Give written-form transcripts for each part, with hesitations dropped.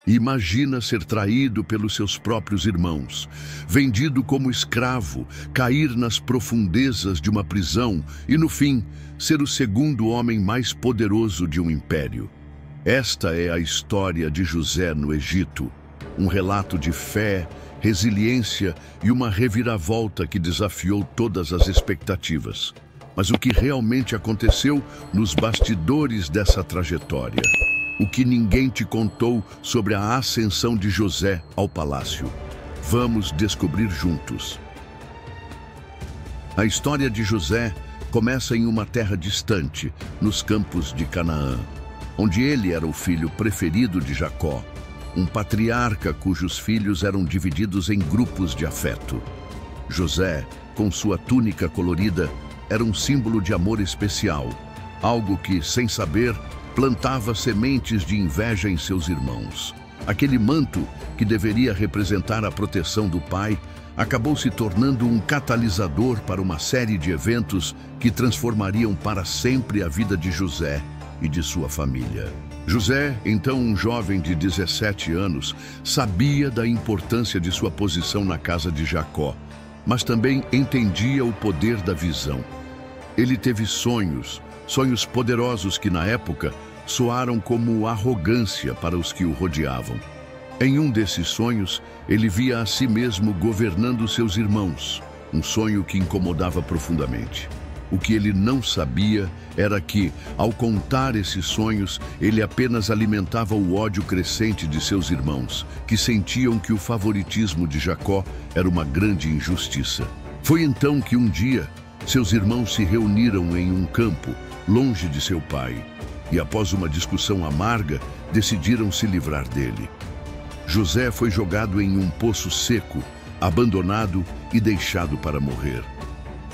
Imagina ser traído pelos seus próprios irmãos, vendido como escravo, cair nas profundezas de uma prisão e, no fim, ser o segundo homem mais poderoso de um império. Esta é a história de José no Egito, um relato de fé, resiliência e uma reviravolta que desafiou todas as expectativas. Mas o que realmente aconteceu nos bastidores dessa trajetória? O que ninguém te contou sobre a ascensão de José ao palácio? Vamos descobrir juntos. A história de José começa em uma terra distante, nos campos de Canaã, onde ele era o filho preferido de Jacó, um patriarca cujos filhos eram divididos em grupos de afeto. José, com sua túnica colorida, era um símbolo de amor especial, algo que, sem saber, plantava sementes de inveja em seus irmãos. Aquele manto, que deveria representar a proteção do pai, acabou se tornando um catalisador para uma série de eventos que transformariam para sempre a vida de José e de sua família. José, então um jovem de 17 anos, sabia da importância de sua posição na casa de Jacó, mas também entendia o poder da visão. Ele teve sonhos poderosos que, na época, soaram como arrogância para os que o rodeavam. Em um desses sonhos, ele via a si mesmo governando seus irmãos, um sonho que incomodava profundamente. O que ele não sabia era que, ao contar esses sonhos, ele apenas alimentava o ódio crescente de seus irmãos, que sentiam que o favoritismo de Jacó era uma grande injustiça. Foi então que um dia, seus irmãos se reuniram em um campo, longe de seu pai, e após uma discussão amarga, decidiram se livrar dele. José foi jogado em um poço seco, abandonado e deixado para morrer.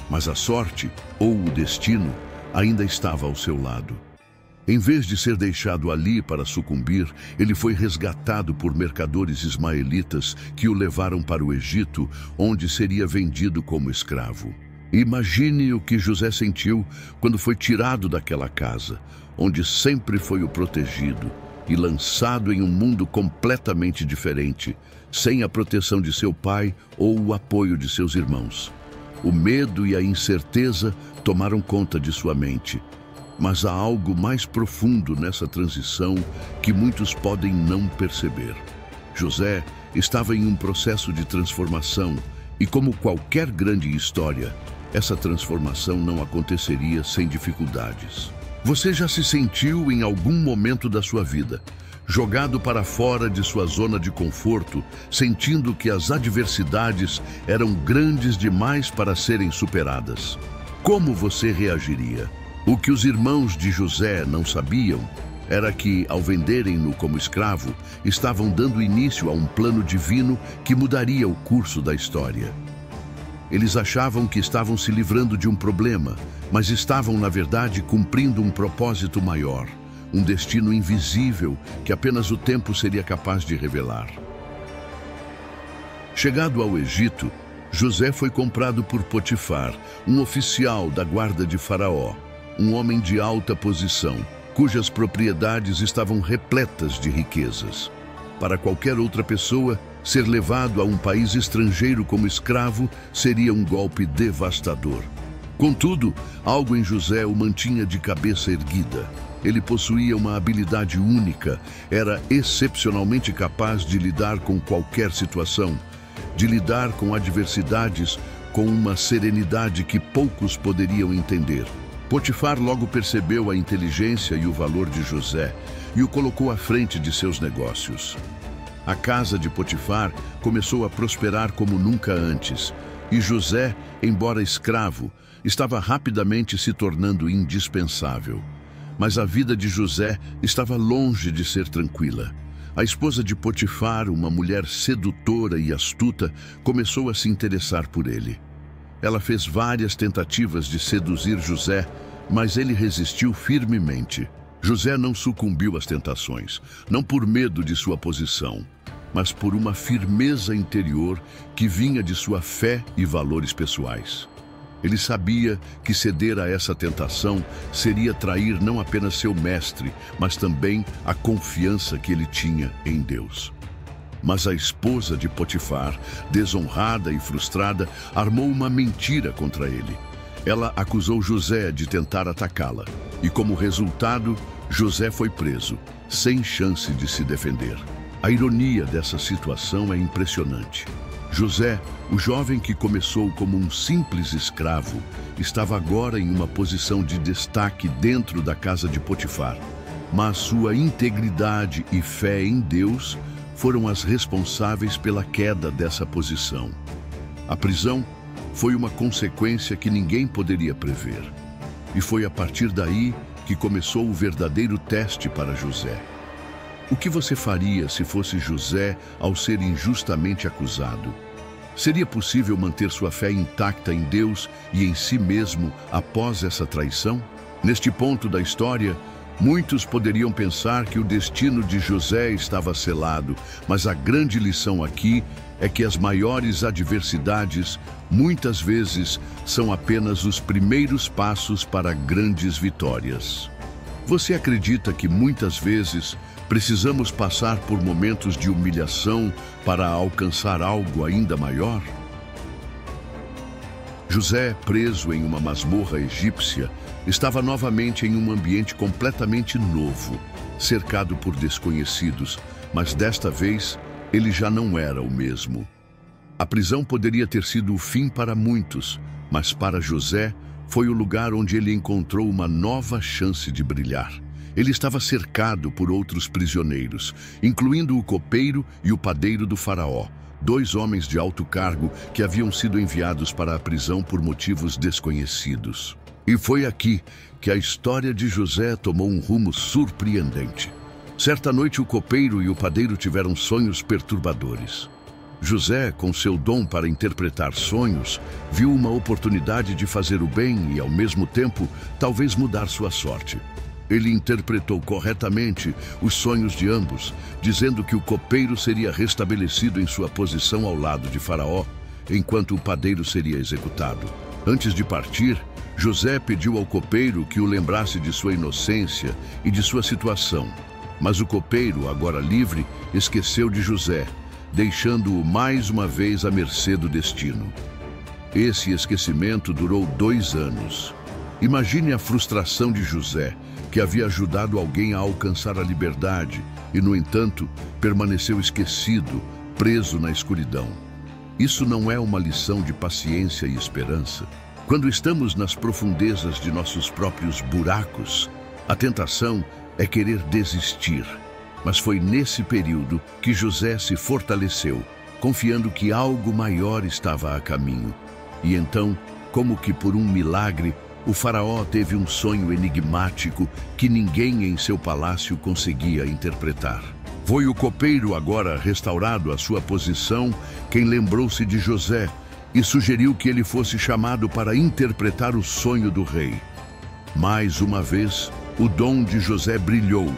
Mas a sorte, ou o destino, ainda estava ao seu lado. Em vez de ser deixado ali para sucumbir, ele foi resgatado por mercadores ismaelitas que o levaram para o Egito, onde seria vendido como escravo. Imagine o que José sentiu quando foi tirado daquela casa, onde sempre foi o protegido, e lançado em um mundo completamente diferente, sem a proteção de seu pai ou o apoio de seus irmãos. O medo e a incerteza tomaram conta de sua mente, mas há algo mais profundo nessa transição que muitos podem não perceber. José estava em um processo de transformação e, como qualquer grande história, essa transformação não aconteceria sem dificuldades. Você já se sentiu em algum momento da sua vida jogado para fora de sua zona de conforto, sentindo que as adversidades eram grandes demais para serem superadas? Como você reagiria? O que os irmãos de José não sabiam era que, ao venderem-no como escravo, estavam dando início a um plano divino que mudaria o curso da história. Eles achavam que estavam se livrando de um problema, mas estavam, na verdade, cumprindo um propósito maior, um destino invisível que apenas o tempo seria capaz de revelar. Chegado ao Egito, José foi comprado por Potifar, um oficial da guarda de Faraó, um homem de alta posição, cujas propriedades estavam repletas de riquezas. Para qualquer outra pessoa, ser levado a um país estrangeiro como escravo seria um golpe devastador. Contudo, algo em José o mantinha de cabeça erguida. Ele possuía uma habilidade única, era excepcionalmente capaz de lidar com qualquer situação, de lidar com adversidades com uma serenidade que poucos poderiam entender. Potifar logo percebeu a inteligência e o valor de José e o colocou à frente de seus negócios. A casa de Potifar começou a prosperar como nunca antes, e José, embora escravo, estava rapidamente se tornando indispensável. Mas a vida de José estava longe de ser tranquila. A esposa de Potifar, uma mulher sedutora e astuta, começou a se interessar por ele. Ela fez várias tentativas de seduzir José, mas ele resistiu firmemente. José não sucumbiu às tentações, não por medo de sua posição, mas por uma firmeza interior que vinha de sua fé e valores pessoais. Ele sabia que ceder a essa tentação seria trair não apenas seu mestre, mas também a confiança que ele tinha em Deus. Mas a esposa de Potifar, desonrada e frustrada, armou uma mentira contra ele. Ela acusou José de tentar atacá-la, e como resultado, José foi preso, sem chance de se defender. A ironia dessa situação é impressionante. José, o jovem que começou como um simples escravo, estava agora em uma posição de destaque dentro da casa de Potifar. Mas sua integridade e fé em Deus foram as responsáveis pela queda dessa posição. A prisão foi uma consequência que ninguém poderia prever. E foi a partir daí que começou o verdadeiro teste para José. O que você faria se fosse José ao ser injustamente acusado? Seria possível manter sua fé intacta em Deus e em si mesmo após essa traição? Neste ponto da história, muitos poderiam pensar que o destino de José estava selado, mas a grande lição aqui é que as maiores adversidades, muitas vezes, são apenas os primeiros passos para grandes vitórias. Você acredita que muitas vezes precisamos passar por momentos de humilhação para alcançar algo ainda maior? José, preso em uma masmorra egípcia, estava novamente em um ambiente completamente novo, cercado por desconhecidos, mas desta vez ele já não era o mesmo. A prisão poderia ter sido o fim para muitos, mas para José foi o lugar onde ele encontrou uma nova chance de brilhar. Ele estava cercado por outros prisioneiros, incluindo o copeiro e o padeiro do faraó, dois homens de alto cargo que haviam sido enviados para a prisão por motivos desconhecidos. E foi aqui que a história de José tomou um rumo surpreendente. Certa noite, o copeiro e o padeiro tiveram sonhos perturbadores. José, com seu dom para interpretar sonhos, viu uma oportunidade de fazer o bem e, ao mesmo tempo, talvez mudar sua sorte. Ele interpretou corretamente os sonhos de ambos, dizendo que o copeiro seria restabelecido em sua posição ao lado de Faraó, enquanto o padeiro seria executado. Antes de partir, José pediu ao copeiro que o lembrasse de sua inocência e de sua situação. Mas o copeiro, agora livre, esqueceu de José, deixando-o mais uma vez à mercê do destino. Esse esquecimento durou 2 anos. Imagine a frustração de José, que havia ajudado alguém a alcançar a liberdade e, no entanto, permaneceu esquecido, preso na escuridão. Isso não é uma lição de paciência e esperança? Quando estamos nas profundezas de nossos próprios buracos, a tentação é querer desistir. Mas foi nesse período que José se fortaleceu, confiando que algo maior estava a caminho. E então, como que por um milagre, o faraó teve um sonho enigmático que ninguém em seu palácio conseguia interpretar. Foi o copeiro, agora restaurado à sua posição, quem lembrou-se de José e sugeriu que ele fosse chamado para interpretar o sonho do rei. Mais uma vez, o dom de José brilhou,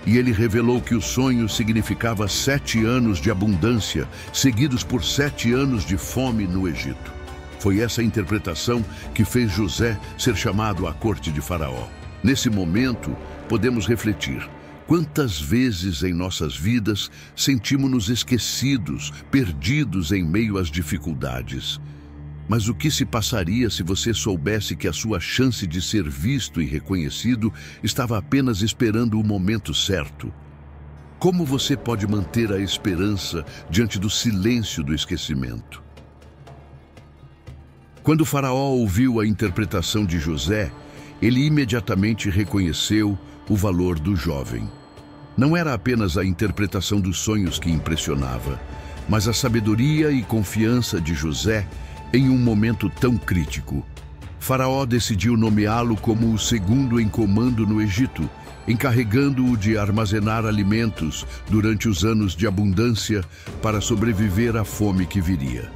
e ele revelou que o sonho significava 7 anos de abundância, seguidos por 7 anos de fome no Egito. Foi essa interpretação que fez José ser chamado à corte de Faraó. Nesse momento, podemos refletir. Quantas vezes em nossas vidas sentimos-nos esquecidos, perdidos em meio às dificuldades? Mas o que se passaria se você soubesse que a sua chance de ser visto e reconhecido estava apenas esperando o momento certo? Como você pode manter a esperança diante do silêncio do esquecimento? Quando o faraó ouviu a interpretação de José, ele imediatamente reconheceu o valor do jovem. Não era apenas a interpretação dos sonhos que impressionava, mas a sabedoria e confiança de José em um momento tão crítico. Faraó decidiu nomeá-lo como o segundo em comando no Egito, encarregando-o de armazenar alimentos durante os anos de abundância para sobreviver à fome que viria.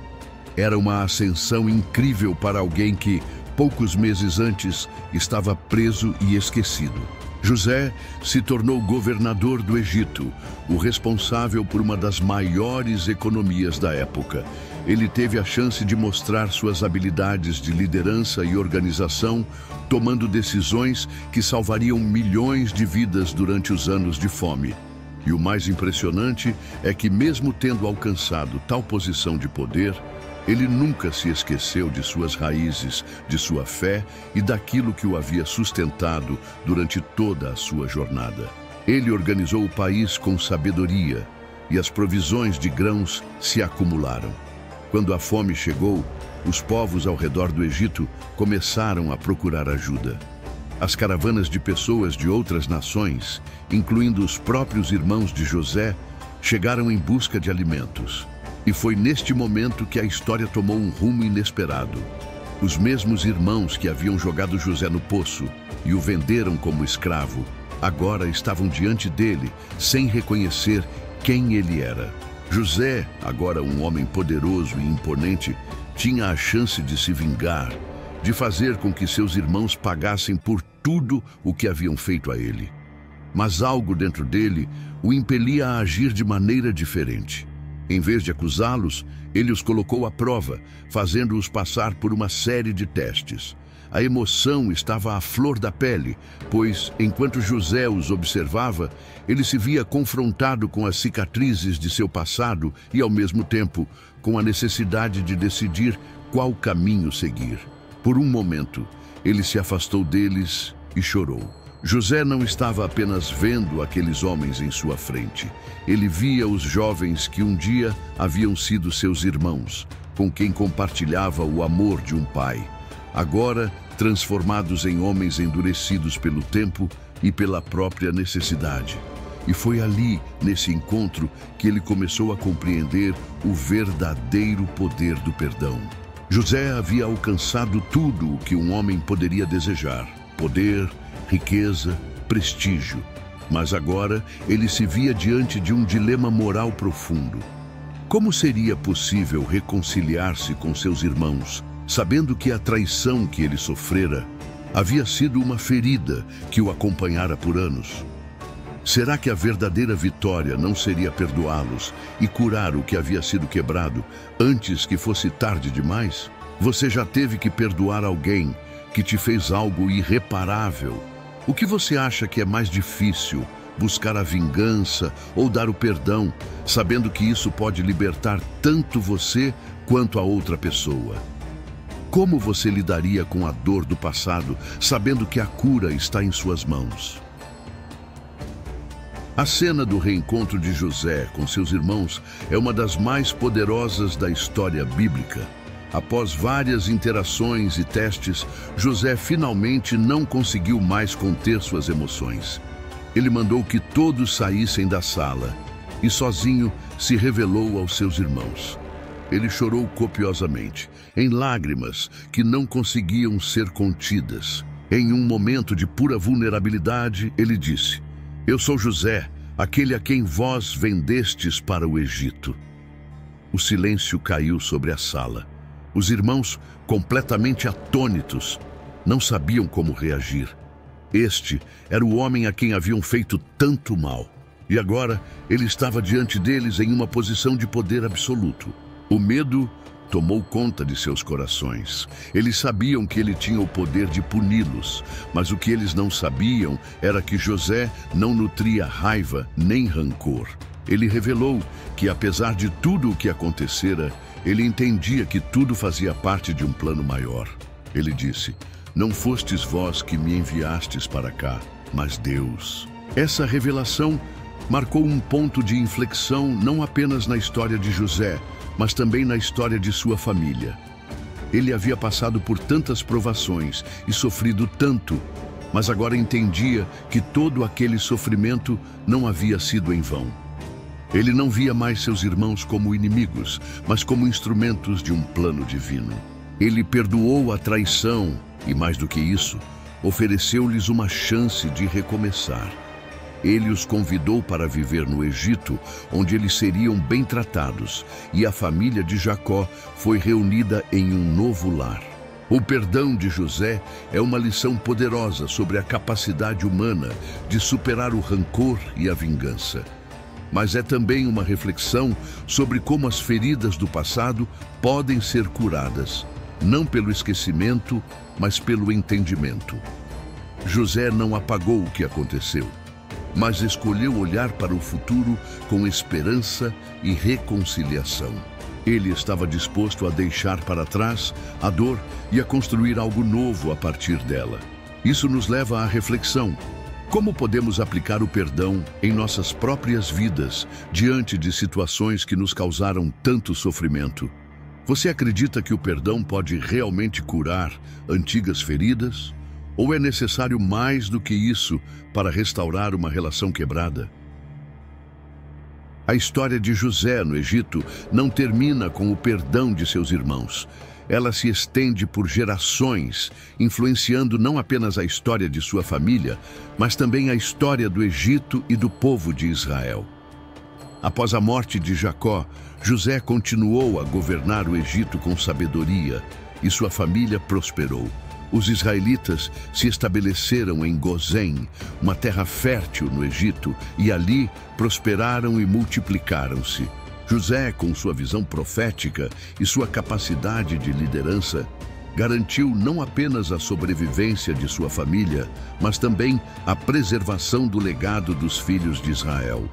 Era uma ascensão incrível para alguém que, poucos meses antes, estava preso e esquecido. José se tornou governador do Egito, o responsável por uma das maiores economias da época. Ele teve a chance de mostrar suas habilidades de liderança e organização, tomando decisões que salvariam milhões de vidas durante os anos de fome. E o mais impressionante é que, mesmo tendo alcançado tal posição de poder, ele nunca se esqueceu de suas raízes, de sua fé e daquilo que o havia sustentado durante toda a sua jornada. Ele organizou o país com sabedoria e as provisões de grãos se acumularam. Quando a fome chegou, os povos ao redor do Egito começaram a procurar ajuda. As caravanas de pessoas de outras nações, incluindo os próprios irmãos de José, chegaram em busca de alimentos. E foi neste momento que a história tomou um rumo inesperado. Os mesmos irmãos que haviam jogado José no poço e o venderam como escravo, agora estavam diante dele, sem reconhecer quem ele era. José, agora um homem poderoso e imponente, tinha a chance de se vingar, de fazer com que seus irmãos pagassem por tudo o que haviam feito a ele. Mas algo dentro dele o impelia a agir de maneira diferente. Em vez de acusá-los, ele os colocou à prova, fazendo-os passar por uma série de testes. A emoção estava à flor da pele, pois, enquanto José os observava, ele se via confrontado com as cicatrizes de seu passado e, ao mesmo tempo, com a necessidade de decidir qual caminho seguir. Por um momento, ele se afastou deles e chorou. José não estava apenas vendo aqueles homens em sua frente. Ele via os jovens que um dia haviam sido seus irmãos, com quem compartilhava o amor de um pai. Agora, transformados em homens endurecidos pelo tempo e pela própria necessidade. E foi ali, nesse encontro, que ele começou a compreender o verdadeiro poder do perdão. José havia alcançado tudo o que um homem poderia desejar: poder, riqueza, prestígio. Mas agora ele se via diante de um dilema moral profundo. Como seria possível reconciliar-se com seus irmãos, sabendo que a traição que ele sofrera havia sido uma ferida que o acompanhara por anos? Será que a verdadeira vitória não seria perdoá-los e curar o que havia sido quebrado antes que fosse tarde demais? Você já teve que perdoar alguém que te fez algo irreparável? O que você acha que é mais difícil, buscar a vingança ou dar o perdão, sabendo que isso pode libertar tanto você quanto a outra pessoa? Como você lidaria com a dor do passado, sabendo que a cura está em suas mãos? A cena do reencontro de José com seus irmãos é uma das mais poderosas da história bíblica. Após várias interações e testes, José finalmente não conseguiu mais conter suas emoções. Ele mandou que todos saíssem da sala e sozinho se revelou aos seus irmãos. Ele chorou copiosamente, em lágrimas que não conseguiam ser contidas. Em um momento de pura vulnerabilidade, ele disse: "Eu sou José, aquele a quem vós vendestes para o Egito." O silêncio caiu sobre a sala. Os irmãos, completamente atônitos, não sabiam como reagir. Este era o homem a quem haviam feito tanto mal. E agora ele estava diante deles em uma posição de poder absoluto. O medo tomou conta de seus corações. Eles sabiam que ele tinha o poder de puni-los, mas o que eles não sabiam era que José não nutria raiva nem rancor. Ele revelou que, apesar de tudo o que acontecera, ele entendia que tudo fazia parte de um plano maior. Ele disse: "Não fostes vós que me enviastes para cá, mas Deus." Essa revelação marcou um ponto de inflexão não apenas na história de José, mas também na história de sua família. Ele havia passado por tantas provações e sofrido tanto, mas agora entendia que todo aquele sofrimento não havia sido em vão. Ele não via mais seus irmãos como inimigos, mas como instrumentos de um plano divino. Ele perdoou a traição e, mais do que isso, ofereceu-lhes uma chance de recomeçar. Ele os convidou para viver no Egito, onde eles seriam bem tratados, e a família de Jacó foi reunida em um novo lar. O perdão de José é uma lição poderosa sobre a capacidade humana de superar o rancor e a vingança. Mas é também uma reflexão sobre como as feridas do passado podem ser curadas, não pelo esquecimento, mas pelo entendimento. José não apagou o que aconteceu, mas escolheu olhar para o futuro com esperança e reconciliação. Ele estava disposto a deixar para trás a dor e a construir algo novo a partir dela. Isso nos leva à reflexão. Como podemos aplicar o perdão em nossas próprias vidas diante de situações que nos causaram tanto sofrimento? Você acredita que o perdão pode realmente curar antigas feridas? Ou é necessário mais do que isso para restaurar uma relação quebrada? A história de José no Egito não termina com o perdão de seus irmãos. Ela se estende por gerações, influenciando não apenas a história de sua família, mas também a história do Egito e do povo de Israel. Após a morte de Jacó, José continuou a governar o Egito com sabedoria e sua família prosperou. Os israelitas se estabeleceram em Gozém, uma terra fértil no Egito, e ali prosperaram e multiplicaram-se. José, com sua visão profética e sua capacidade de liderança, garantiu não apenas a sobrevivência de sua família, mas também a preservação do legado dos filhos de Israel.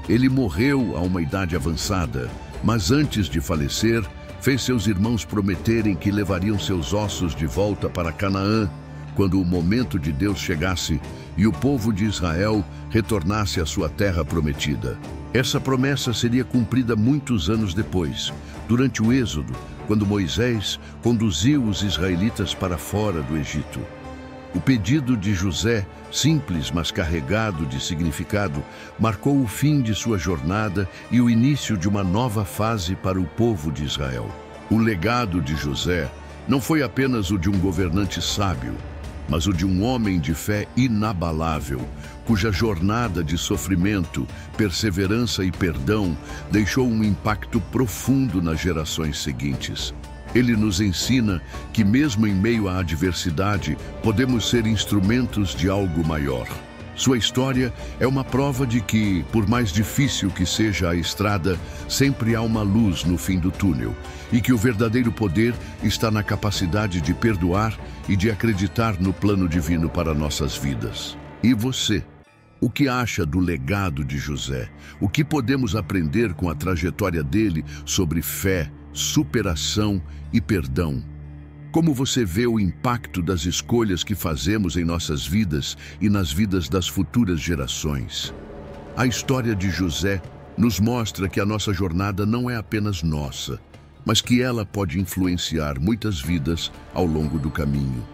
Ele morreu a uma idade avançada, mas antes de falecer, fez seus irmãos prometerem que levariam seus ossos de volta para Canaã quando o momento de Deus chegasse e o povo de Israel retornasse à sua terra prometida. Essa promessa seria cumprida muitos anos depois, durante o Êxodo, quando Moisés conduziu os israelitas para fora do Egito. O pedido de José, simples mas carregado de significado, marcou o fim de sua jornada e o início de uma nova fase para o povo de Israel. O legado de José não foi apenas o de um governante sábio, mas o de um homem de fé inabalável, cuja jornada de sofrimento, perseverança e perdão deixou um impacto profundo nas gerações seguintes. Ele nos ensina que, mesmo em meio à adversidade, podemos ser instrumentos de algo maior. Sua história é uma prova de que, por mais difícil que seja a estrada, sempre há uma luz no fim do túnel, e que o verdadeiro poder está na capacidade de perdoar e de acreditar no plano divino para nossas vidas. E você? O que acha do legado de José? O que podemos aprender com a trajetória dele sobre fé, superação e perdão? Como você vê o impacto das escolhas que fazemos em nossas vidas e nas vidas das futuras gerações? A história de José nos mostra que a nossa jornada não é apenas nossa, mas que ela pode influenciar muitas vidas ao longo do caminho.